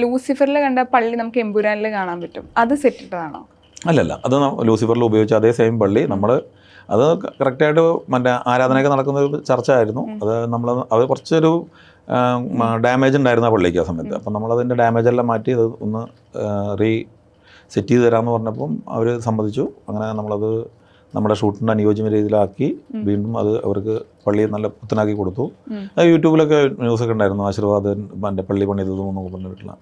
ലൂസിഫറിൽ കണ്ട പള്ളി നമുക്ക് എമ്പുരാനിൽ കാണാൻ പറ്റും, അത് സെറ്റ് ഇട്ടതാണോ? അല്ലല്ല, അത് ലൂസിഫറിൽ ഉപയോഗിച്ച അതേ സെയിം പള്ളി നമ്മൾ അത് കറക്റ്റായിട്ട് മറ്റേ ആരാധനയൊക്കെ നടക്കുന്ന ഒരു ചർച്ച ആയിരുന്നു. അത് കുറച്ചൊരു ഡാമേജ് ഉണ്ടായിരുന്നു ആ പള്ളിക്ക് ആ സമയത്ത്. അപ്പം നമ്മളതിൻ്റെ ഡാമേജ് എല്ലാം മാറ്റി അത് ഒന്ന് സെറ്റ് ചെയ്ത് തരാമെന്ന് പറഞ്ഞപ്പം അവർ സമ്മതിച്ചു. അങ്ങനെ നമ്മളത് നമ്മുടെ ഷൂട്ടിൻ്റെ അനുയോജ്യമായ രീതിയിലാക്കി വീണ്ടും അത് അവർക്ക് പള്ളി നല്ല പുത്തനാക്കി കൊടുത്തു. അത് യൂട്യൂബിലൊക്കെ ന്യൂസൊക്കെ ഉണ്ടായിരുന്നു, ആശീർവാദൻ എൻ്റെ പള്ളി പണിതതും എന്നൊക്കെ പറഞ്ഞിട്ടുള്ള.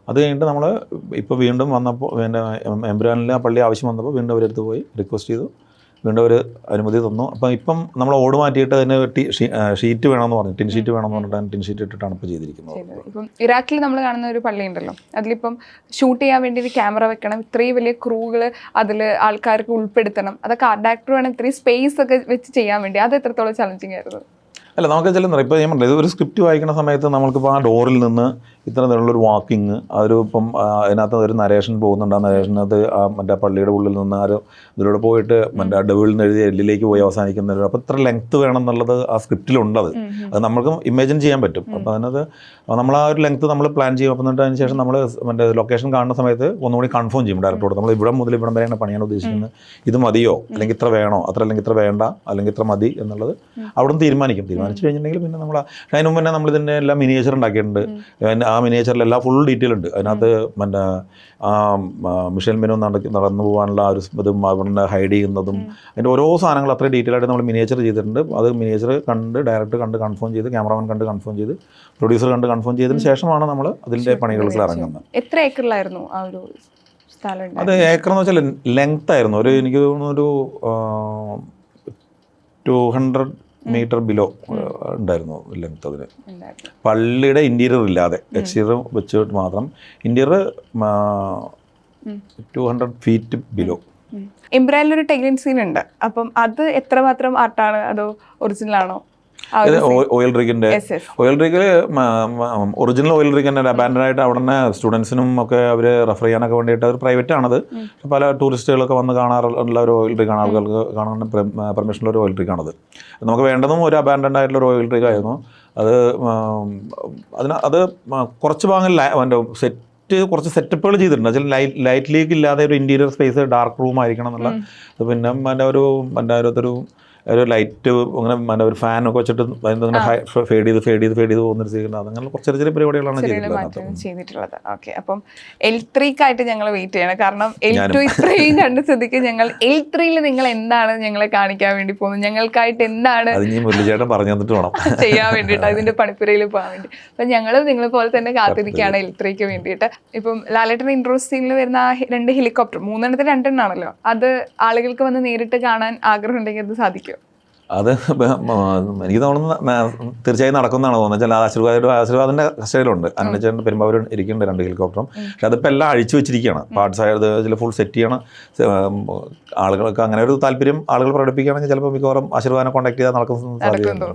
അത് കഴിഞ്ഞിട്ട് നമ്മൾ ഇപ്പോൾ വീണ്ടും വന്നപ്പോൾ പിന്നെ എമ്പുരാനിൽ ആ പള്ളി ആവശ്യം വന്നപ്പോൾ വീണ്ടും അവരെടുത്ത് പോയി റിക്വസ്റ്റ് ചെയ്തു, വീണ്ടും അവർ അനുമതി തന്നു. അപ്പം ഇപ്പം നമ്മൾ ഓട് മാറ്റിയിട്ട് അതിന് ഷീറ്റ് വേണമെന്ന് പറഞ്ഞു, ടിൻ ഷീറ്റ് വേണമെന്ന് പറഞ്ഞിട്ട് ടിൻ ഷീറ്റ് ഇട്ടിട്ടാണ് ഇപ്പോൾ ചെയ്തിരിക്കുന്നത്. ഇപ്പം ഇറാഖിൽ നമ്മൾ കാണുന്ന ഒരു പള്ളി ഉണ്ടല്ലോ, അതിലിപ്പം ഷൂട്ട് ചെയ്യാൻ വേണ്ടി ഒരു ക്യാമറ വെക്കണം, ഇത്രയും വലിയ ക്രൂകൾ അതിൽ ആൾക്കാർക്ക് ഉൾപ്പെടുത്തണം, അതൊക്കെ ആർട്ട് ഡയറക്ടർ വേണം ഇത്രയും സ്പേസ് ഒക്കെ വെച്ച് ചെയ്യാൻ വേണ്ടി. അത് എത്രത്തോളം ചലഞ്ചിങ് ആയിരുന്നു? അല്ല, നമുക്ക് ചെല്ലുന്നത് ഇപ്പോൾ ഞാൻ പറഞ്ഞത് ഒരു സ്ക്രിപ്റ്റ് വായിക്കുന്ന സമയത്ത് നമ്മൾക്കിപ്പോൾ ആ ഡോറിൽ നിന്ന് ഇത്ര നേരമുള്ളൊരു വാക്കിങ്, അതൊരു ഇപ്പം അതിനകത്ത് ഒരു നരേഷൻ പോകുന്നുണ്ട്. ആ നരേഷനകത്ത് ആ മറ്റേ പള്ളിയുടെ ഉള്ളിൽ നിന്ന് ആരും ഇതിലൂടെ പോയിട്ട് മറ്റേ ഡബിളിൽ നിന്ന് എഴുതി എല്ലിലേക്ക് പോയി അവസാനിക്കുന്ന. അപ്പോൾ ഇത്ര ലെങ്ത്ത് വേണം എന്നുള്ളത് ആ സ്ക്രിപ്റ്റിലുണ്ടത്. അത് നമുക്ക് ഇമാജിൻ ചെയ്യാൻ പറ്റും. അപ്പോൾ അതിനകത്ത് നമ്മൾ ആ ഒരു ലെങ്ത്ത് നമ്മൾ പ്ലാൻ ചെയ്യും. അപ്പം എന്നിട്ട് അതിന് ശേഷം നമ്മൾ മറ്റേ ലൊക്കേഷൻ കാണുന്ന സമയത്ത് ഒന്നുകൂടി കൺഫേം ചെയ്യും ഡയറക്ടറോട്. നമ്മൾ ഇവിടെ മുതൽ ഇവിടം വരെയാണ് പണിയാണ് ഉദ്ദേശിക്കുന്നത്, ഇത് മതിയോ, അല്ലെങ്കിൽ ഇത്ര വേണോ, അല്ലെങ്കിൽ ഇത്ര വേണ്ട, അല്ലെങ്കിൽ ഇത്ര മതി എന്നുള്ളത് അവിടെ നിന്ന് തീരുമാനിച്ചു കഴിഞ്ഞിട്ടുണ്ടെങ്കിൽ പിന്നെ നമ്മൾ അതിന് മുമ്പ് തന്നെ നമ്മളിതിൻ്റെ എല്ലാം മിനിയേച്ചർ ഉണ്ടാക്കിയിട്ടുണ്ട്. ആ മിനിയേച്ചറിൽ എല്ലാ ഫുൾ ഡീറ്റെയിൽ ഉണ്ട്. അതിനകത്ത് മറ്റേ മിഷേൽ മെനു നടന്നു പോകാനുള്ള ആ ഒരു ഇതും അവിടെ ഹൈഡ് ചെയ്യുന്നതും അതിൻ്റെ ഓരോ സാധനങ്ങൾ അത്രയും ഡീറ്റെയിൽ ആയിട്ട് നമ്മൾ മിനിയേച്ചർ ചെയ്തിട്ടുണ്ട്. അത് മിനിയേച്ചർ കണ്ട് ഡയറക്ടർ കണ്ട് കൺഫേം ചെയ്ത്, ക്യാമറാമാൻ കണ്ട് കൺഫേം ചെയ്ത്, പ്രൊഡ്യൂസർ കണ്ട് കൺഫേം ചെയ്തതിന് ശേഷമാണ് നമ്മൾ അതിൻ്റെ പണികൾക്ക് ഇറങ്ങുന്നത്. എത്ര ഏക്കറിലായിരുന്നു ആ ഒരു സ്ഥലം? അത് ഏക്കർ എന്ന് വെച്ചാൽ ലെങ്ത് ആയിരുന്നു. എനിക്ക് തോന്നുന്നു ഒരു 200 മീറ്റർ ബിലോ ഉണ്ടായിരുന്നു ലെങ്ത് അതിന്. പള്ളിയുടെ ഇൻറ്റീരിയർ ഇല്ലാതെ എക്സ്റ്റീരിയർ വെച്ചിട്ട് മാത്രം ഇൻറ്റീരിയർ 200 ഫീറ്റ് ബിലോ. എംബ്രാനിലൊരു ടൈലിൻ സീൻ ഉണ്ട്, അപ്പം അത് എത്രമാത്രം ആർട്ടാണ്, അതോ ഒറിജിനൽ ആണോ? ഓയിൽ റിഗിൻ്റെ ഒറിജിനൽ ഓയിൽ റിഗ് തന്നെ അബാൻഡൻ ആയിട്ട് അവിടെ തന്നെ സ്റ്റുഡൻസിനും ഒക്കെ അവർ റെഫർ ചെയ്യാനൊക്കെ വേണ്ടിയിട്ട് ഒരു പ്രൈവറ്റ് ആണത്. പല ടൂറിസ്റ്റുകളൊക്കെ വന്ന് കാണാറുള്ള ഒരു ഓയിൽ റിഗാണ്, ആളുകൾക്ക് കാണാൻ പെർമിഷനുള്ള ഒരു ഓയിൽ റിഗാണത്. നമുക്ക് വേണ്ടതും ഒരു അബാൻഡൻ ആയിട്ടുള്ള ഒരു ഓയിൽ റിഗ് ആയിരുന്നു. അത് കുറച്ച് ഭാഗങ്ങൾ കുറച്ച് സെറ്റപ്പുകൾ ചെയ്തിട്ടുണ്ട്. അതിൽ ലൈറ്റ് ലീക്ക് ഇല്ലാതെ ഒരു ഇൻറ്റീരിയർ സ്പേസ് ഡാർക്ക് റൂം ആയിരിക്കണം എന്നുള്ള. പിന്നെ ഒരു ലൈറ്റ് അങ്ങനെ ഒരു ഫാനൊക്കെ വെച്ചിട്ട് ഫേഡ് ചെയ്ത് പോകുന്നൊരു ചെയ്യുന്നത്. അങ്ങനെ കുറച്ച് ചെറിയ പരിപാടികളാണ് ചെയ്തിട്ടുള്ളത്. ഓക്കെ, അപ്പം L3ക്കായിട്ട് ഞങ്ങൾ വെയിറ്റ് ചെയ്യണം. കാരണം L2 ഇത്രയും കണ്ട സ്ഥിതിക്ക് ഞങ്ങൾ L3യിൽ നിങ്ങൾ എന്താണ് ഞങ്ങളെ കാണിക്കാൻ വേണ്ടി പോകുന്നത്, ഞങ്ങൾക്കായിട്ട് എന്താണ് മുരളിച്ചേട്ടൻ പറഞ്ഞു തന്നിട്ട് വേണം ചെയ്യാൻ വേണ്ടിയിട്ട്, അതിന്റെ പണിപ്പുരയിൽ പോകാൻ വേണ്ടി. അപ്പം ഞങ്ങൾ നിങ്ങളെ പോലെ തന്നെ കാത്തിരിക്കുകയാണ് L3ക്ക് വേണ്ടിയിട്ട്. ഇപ്പം ലാലേട്ടൻ ഇൻട്രോസ് സീനിൽ വരുന്ന ആ 2 ഹെലികോപ്റ്റർ, 3 എണ്ണമാണല്ലോ, അത് ആളുകൾക്ക് വന്ന് നേരിട്ട് കാണാൻ ആഗ്രഹം ഉണ്ടെങ്കിൽ അത് സാധിക്കും? അത് എനിക്ക് തോന്നുന്നു തീർച്ചയായും നടക്കുന്നതാണ് തോന്നുന്നത്. വെച്ചാൽ ആശീർവാദിൻ്റെ കസ്റ്റഡിയിലുണ്ട്. അന്നച്ചേട്ടൻ പെരുമ്പാവൂർ ഇരിക്കുന്നുണ്ട് 2 ഹെലികോപ്റ്ററും. പക്ഷെ അതിപ്പോൾ എല്ലാം അഴിച്ചു വെച്ചിരിക്കുകയാണ്. പാർട്സ് ആയത് ചില ഫുൾ സെറ്റ് ചെയ്യണം. ആളുകൾക്ക് അങ്ങനെ ഒരു താല്പര്യം ആളുകൾ പ്രകടിപ്പിക്കുകയാണെങ്കിൽ ചിലപ്പോൾ മിക്കവാറും ആശീർവാദിനെ കോൺടാക്ട് ചെയ്താൽ നടക്കുന്ന സാധ്യതയുണ്ട്.